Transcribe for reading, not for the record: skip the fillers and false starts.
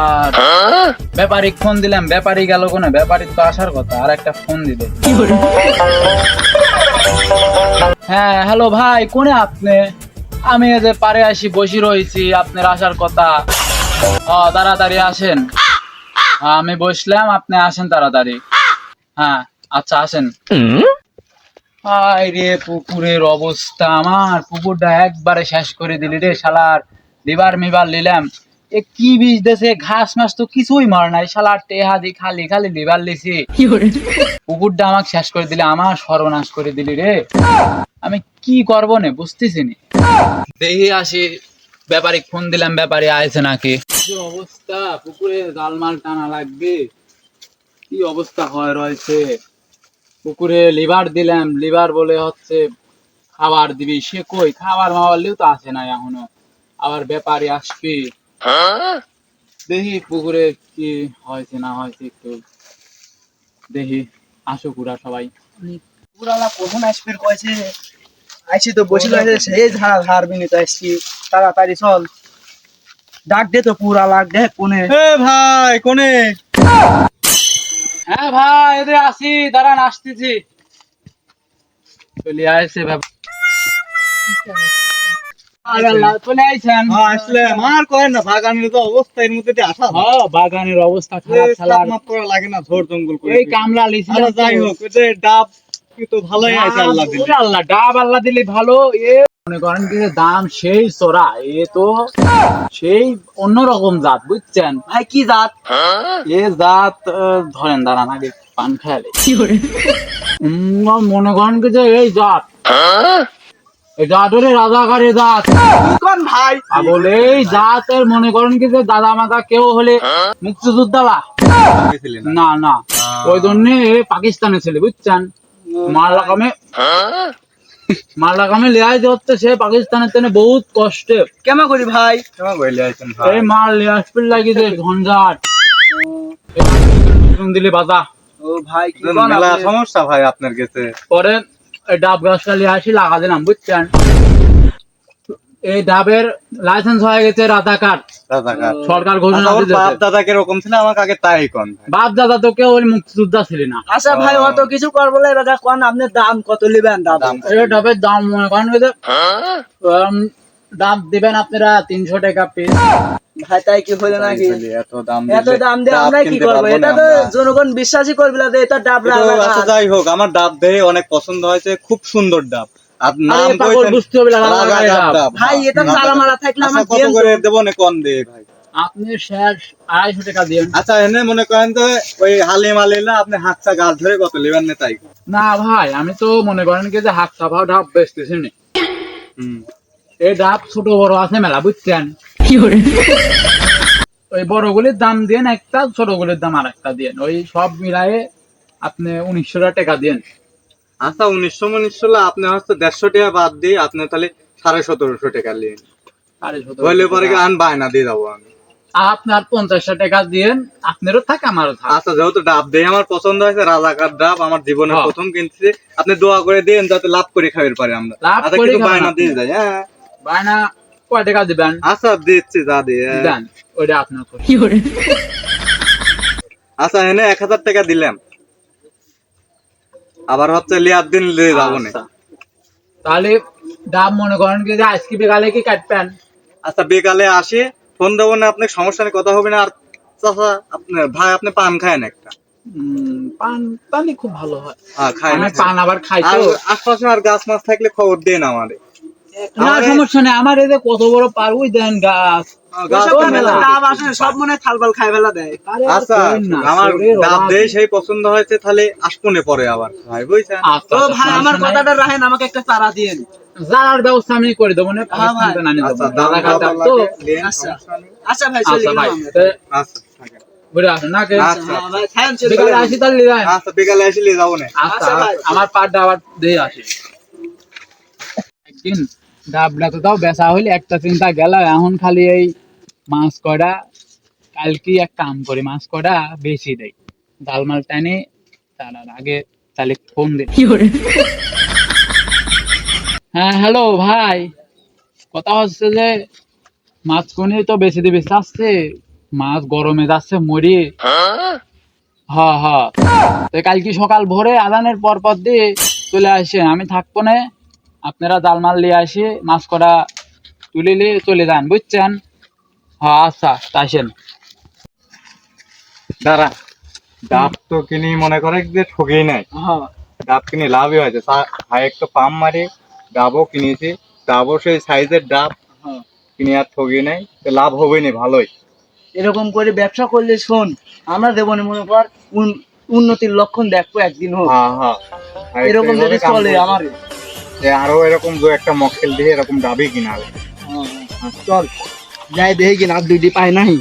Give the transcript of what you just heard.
আর ব্যাপারিক phone দিলাম, ব্যাপারী গেল কোনে? ব্যাপারীর তো আসার কথা, আর একটা ফোন দিল। হ্যাঁ হ্যালো ভাই, কোনে আপনি? আমি এই যে পারে আসি বসি রয়েছি, আপনার আসার কথা। তাড়াতাড়ি আসেন। আমি বসলাম, আপনি আসেন তাড়াতাড়ি। হ্যাঁ আচ্ছা আসেন। রে পুকুরের অবস্থা, আমার পুকুরটা একবারে শেষ করে দিলি রে শালার। লিভার মিবার নিলাম, এ কি বীজ দেশে, ঘাস মাস তো কিছুই মার নাই শালার, টেহা দি খালি খালি লিভার লিছি। পুকুরটা আমাকে শেষ করে দিলি, আমার সর্বনাশ করে দিলি রে। আমি কি করবো না বুঝতেছি নি। দেখি আসি, ব্যাপারীক ফোন দিলাম, ব্যাপারী আইছে নাকি। কি অবস্থা, পুকুরে জালমাল টানা লাগবে, কি অবস্থা হয় রয়েছে। পুকুরে লিভার দিলাম, লিভার বলে হচ্ছে খাবার দিবি, সে কই খাবার মাওয়ালেও তো আসে না এখনো। আবার ব্যাপারী আসবে, দেখি পুকুরে কি হয়েছে না হয়েছে, একটু দেখি। আসুক ওরা সবাই। পুরালা কখন আসবে কয়েছে? আইসি তো বসিল আছে, সেই ঝাড় হারবি নি তো আসছি। তাড়াতাড়ি চল, ডাক দে তো পুরালা, দেখ কোনে। ভাই কোনে? হ্যাঁ ভাই এদের আসি, দাঁড়ান আসতেছি। চলে আসছে ব্যাপার, চলে আইছেন। আসলে আমার করেন না, বাগানের তো অবস্থা এর মধ্যে দিয়ে আসা বাগানের অবস্থা খারাপ শালার। মাপ করা লাগে না, ঝোড় জঙ্গল করে। এই কামলা লিছি। আচ্ছা, যাই হোক, ওই যে ডাব কি তো ভালোই আছে আল্লাহ দিলে। ওরে আল্লাহ, ডাব আল্লাহ দিলে ভালো। এ মনে করেন কি যে দাম সেই চড়া, এ তো সেই অন্যরকম জাত, বুঝছেন ভাই কি জাত? এ জাত। ধরেন দাঁড়ান আগে পান খেয়ালে। মনে করেন কি যে এই জাত, এই জাতের রাজাকারে জাত। কোন ভাই? বলে এই জাতের মনে করেন কি যে দাদা মাদা কেউ হলে মুক্তিযোদ্ধারা না না, ওই জন্য পাকিস্তানে ছেলে, বুঝছেন। মাল্লা কামে লিয়াই হচ্ছে, সে পাকিস্তানের জন্য বহুত কষ্টে। কেমন করি ভাই? এই মাল লিয়ে আসবে লাগি যে ঝঞ্ঝাট দিলে বাজা। ও ভাই কি মেলা সমস্যা ভাই আপনার কাছে। পরে এই ডাব গাছটা লিয়ে আসি লাগা দিলাম, বুঝছেন। এই ডাবের লাইসেন্স হয়ে গেছে রাজাকার, সরকার ঘোষণা দিয়েছে। বাপ দাদা কিরকম ছিল আমাকে আগে তাই কোন। বাপ দাদা তো কেউ ওই মুক্তিযোদ্ধা ছিল না। আচ্ছা ভাই, অত কিছু করবো না, দাদা কোন আপনি দাম কত নেবেন? দাম এই ডাবের দাম মনে করেন যে ডাব দিবেন আপনারা 300 টাকা পিস। ভাই তাই কি হলো নাকি? এত দাম এত দাম দিয়ে আমরা কি করবো? এটা তো জনগণ বিশ্বাসই করবে না যে এটা ডাব রাজা। আচ্ছা যাই হোক, আমার ডাব দেখে অনেক পছন্দ হয়েছে, খুব সুন্দর ডাব। আর নাম বুঝতে হবে ভাই, এটা চালা মারা থাকলে আমার কত করে দেবো না কোন দে ভাই? আপনি শেষ 250 টাকা দিন। আচ্ছা এনে মনে করেন তো ওই হালিম আলিলা আপনি হাতটা গাছ ধরে কত নেবেন না তাই? না ভাই, আমি তো মনে করেন কি যে হাত সাফা ডাব বেচতেছি না। এই ডাব ছোট বড় আছে মেলা, বুঝছেন। ওই বড়গুলির দাম দিন একটা, ছোটগুলির দাম আর একটা দিন, ওই সব মিলায়ে আপনি 1900 টাকা দিন। আচ্ছা 1900 আপনি হচ্ছে 150 টাকা বাদ দিয়ে আপনি তাহলে 1750 টাকা নিন। 1750 বলে পরে আন বায়না দিয়ে যাবো আমি। আপনার 50 টাকা দিন, আপনারও থাক আমারও থাক। আচ্ছা যেহেতু ডাব দিয়ে আমার পছন্দ হয়েছে, রাজাকার ডাব আমার জীবনের প্রথম কিনছি, আপনি দোয়া করে দিন যাতে লাভ করে খাইতে পারি আমরা। আচ্ছা কিছু বায়না দিয়ে যাই। হ্যাঁ বায়না কয় টাকা দিবেন? আচ্ছা দিচ্ছি, যা দিয়ে দেন, ওইটা আপনার। আচ্ছা এনে 1000 টাকা দিলাম, আবার হচ্ছে লিয়ার দিন লিয়ে যাবো না। তাহলে ডাব মনে করেন কি যে আজকে বিকালে কি কাটবেন? আচ্ছা বিকালে আসি, ফোন দেবো না, আপনার সমস্যা নেই, কথা হবে না। আর চাচা আপনার ভাই আপনি পান খায়েন একটা? পান পানি খুব ভালো হয়। খাই না, পান আবার খাই তো। আশপাশে আর গাছ মাছ থাকলে খবর দেন আমারে। না সমস্যা নেই, আমার এই যে কত বড় পার ওই দেন গাছ। ডাব আসে সব মনে থালবাল খাই ফেলা দেয়। আচ্ছা আমার ডাব দিয়ে সেই পছন্দ হয়েছে, তাহলে আসবনে পরে আবার ভাই, বুঝছেন। তো ভাই আমার কথাটা রাখেন, আমাকে একটা চারা দিয়েন। যার ব্যবস্থা আমি করে দেবো না। আচ্ছা ভাই চলে গেলাম আমরা। আচ্ছা বুঝে আসেন নাকি? ভাই খান চলে বিকালে আসি তাহলে যাই। আচ্ছা বিকালে আসলে যাবো না। আচ্ছা আমার পাটটা আবার দিয়ে আসি একদিন। ডাবটা তো তাও বেচা হইলে একটা চিন্তা গেল, এখন খালি এই মাছ কয়টা কালকে এক কাম করি, মাছ কয়টা বেশি দেয় ডালমাল টানে, তার আগে তাহলে ফোন দিই। হ্যাঁ হ্যালো ভাই, কথা হচ্ছে যে মাছ কোনে তো বেশি দিবে চাচ্ছে, মাছ গরমে যাচ্ছে মরি। হ্যাঁ হ্যাঁ, তো কালকে সকাল ভোরে আজানের পর পর দিয়ে চলে আসেন, আমি থাকবো না। আপনারা জাল মাল নিয়ে আসে মাছ করা তুলে নিয়ে চলে যান, বুঝছেন? হ্যাঁ আচ্ছা, তা আসেন। দাঁড়া, ডাব তো কিনি মনে করে যে ঠকেই নাই, হ্যাঁ ডাব কিনে লাভই হয়েছে। ভাই একটা পাম্প মারি ডাবও কিনেছি, ডাবও সেই সাইজের ডাব, হ্যাঁ। কিনে আর ঠকি নাই, তো লাভ হবেই না, ভালোই। এরকম করে ব্যবসা করলে শোন, আমরা দেবনি মনে কর উন্নতির লক্ষণ দেখবো একদিন হোক। হ্যাঁ হ্যাঁ, আর একটু এরকম যদি এভাবে কাম চলে করবো। আমার যে আরো এরকম দু একটা মক্কেল দিয়ে এরকম ডাবই কিনা হবে। চল যাই দেখি কিনা, আর দুইটি পাই নাই।